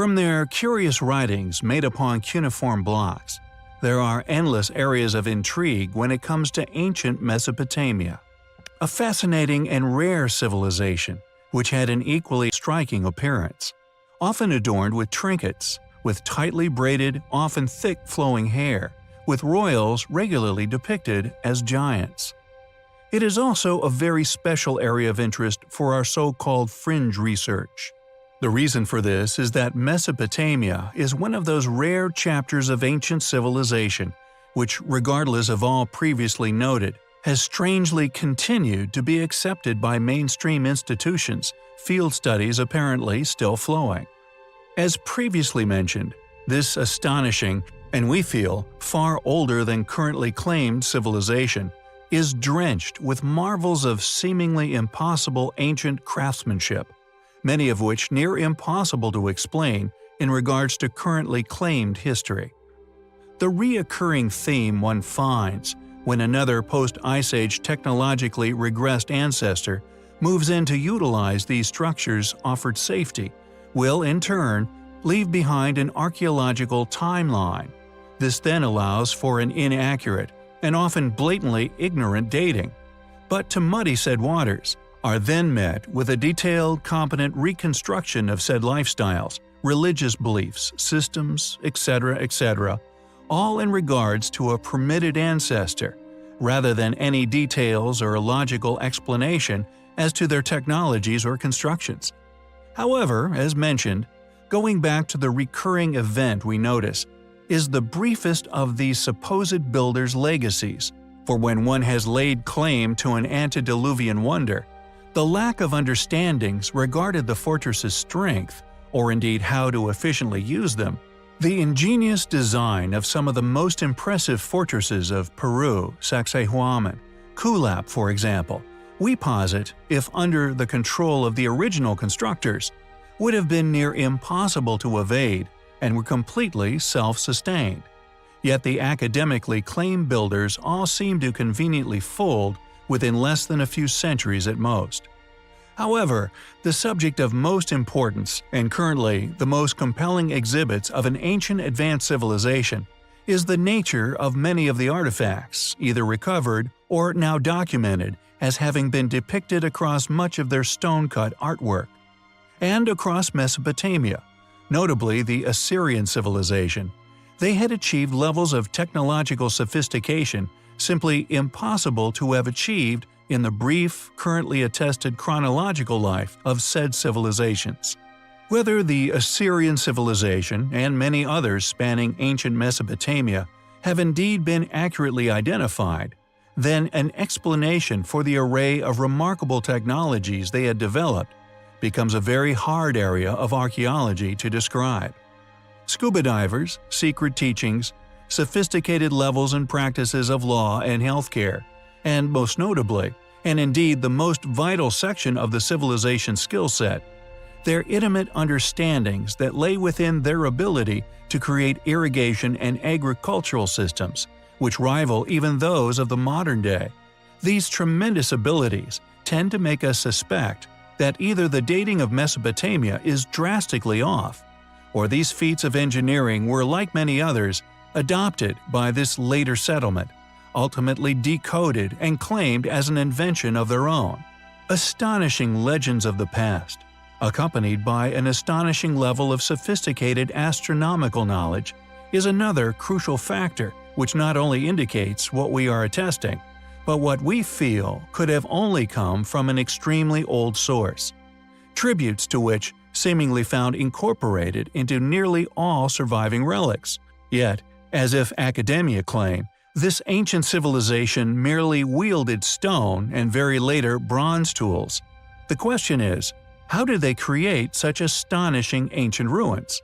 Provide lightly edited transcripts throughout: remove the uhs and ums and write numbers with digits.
From their curious writings made upon cuneiform blocks, there are endless areas of intrigue when it comes to ancient Mesopotamia, a fascinating and rare civilization which had an equally striking appearance, often adorned with trinkets, with tightly braided, often thick flowing hair, with royals regularly depicted as giants. It is also a very special area of interest for our so-called fringe research. The reason for this is that Mesopotamia is one of those rare chapters of ancient civilization which, regardless of all previously noted, has strangely continued to be accepted by mainstream institutions, field studies apparently still flowing. As previously mentioned, this astonishing, and we feel far older than currently claimed civilization, is drenched with marvels of seemingly impossible ancient craftsmanship, many of which near impossible to explain in regards to currently claimed history. The reoccurring theme one finds when another post-Ice Age technologically regressed ancestor moves in to utilize these structures' offered safety will, in turn, leave behind an archaeological timeline. This then allows for an inaccurate and often blatantly ignorant dating, but to muddy said waters, are then met with a detailed, competent reconstruction of said lifestyles, religious beliefs, systems, etc., all in regards to a permitted ancestor, rather than any details or logical explanation as to their technologies or constructions. However, as mentioned, going back to the recurring event we notice is the briefest of these supposed builders' legacies, for when one has laid claim to an antediluvian wonder, the lack of understandings regarding the fortress's strength, or indeed how to efficiently use them, the ingenious design of some of the most impressive fortresses of Peru, Sacsayhuaman, Kulap for example, we posit, if under the control of the original constructors, would have been near impossible to evade and were completely self-sustained. Yet the academically claimed builders all seem to conveniently fold within less than a few centuries at most. However, the subject of most importance, and currently the most compelling exhibits of an ancient advanced civilization, is the nature of many of the artifacts, either recovered or now documented as having been depicted across much of their stone-cut artwork, and across Mesopotamia, notably the Assyrian civilization. They had achieved levels of technological sophistication simply impossible to have achieved in the brief, currently attested chronological life of said civilizations. Whether the Assyrian civilization and many others spanning ancient Mesopotamia have indeed been accurately identified, then an explanation for the array of remarkable technologies they had developed becomes a very hard area of archaeology to describe. Scuba divers, secret teachings, sophisticated levels and practices of law and healthcare, and most notably, and indeed the most vital section of the civilization's skill set, their intimate understandings that lay within their ability to create irrigation and agricultural systems, which rival even those of the modern day. These tremendous abilities tend to make us suspect that either the dating of Mesopotamia is drastically off, or these feats of engineering were, like many others, adopted by this later settlement, ultimately decoded and claimed as an invention of their own. Astonishing legends of the past, accompanied by an astonishing level of sophisticated astronomical knowledge, is another crucial factor which not only indicates what we are attesting, but what we feel could have only come from an extremely old source, tributes to which seemingly found incorporated into nearly all surviving relics. Yet, as if academia claim, this ancient civilization merely wielded stone and very later bronze tools. The question is, how did they create such astonishing ancient ruins?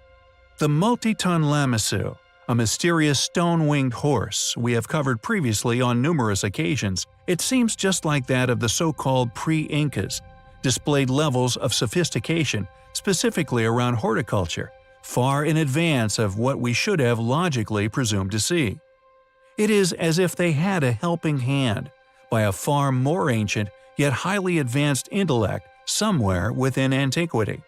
The multi-ton lamassu, a mysterious stone-winged horse we have covered previously on numerous occasions, it seems just like that of the so-called pre-Incas, displayed levels of sophistication specifically around horticulture, far in advance of what we should have logically presumed to see. It is as if they had a helping hand by a far more ancient yet highly advanced intellect somewhere within antiquity.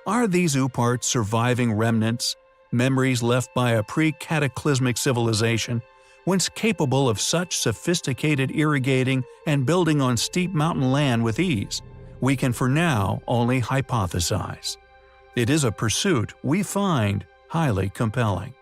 Are these Uparts surviving remnants, memories left by a pre-cataclysmic civilization, once capable of such sophisticated irrigating and building on steep mountain land with ease? We can for now only hypothesize. It is a pursuit we find highly compelling.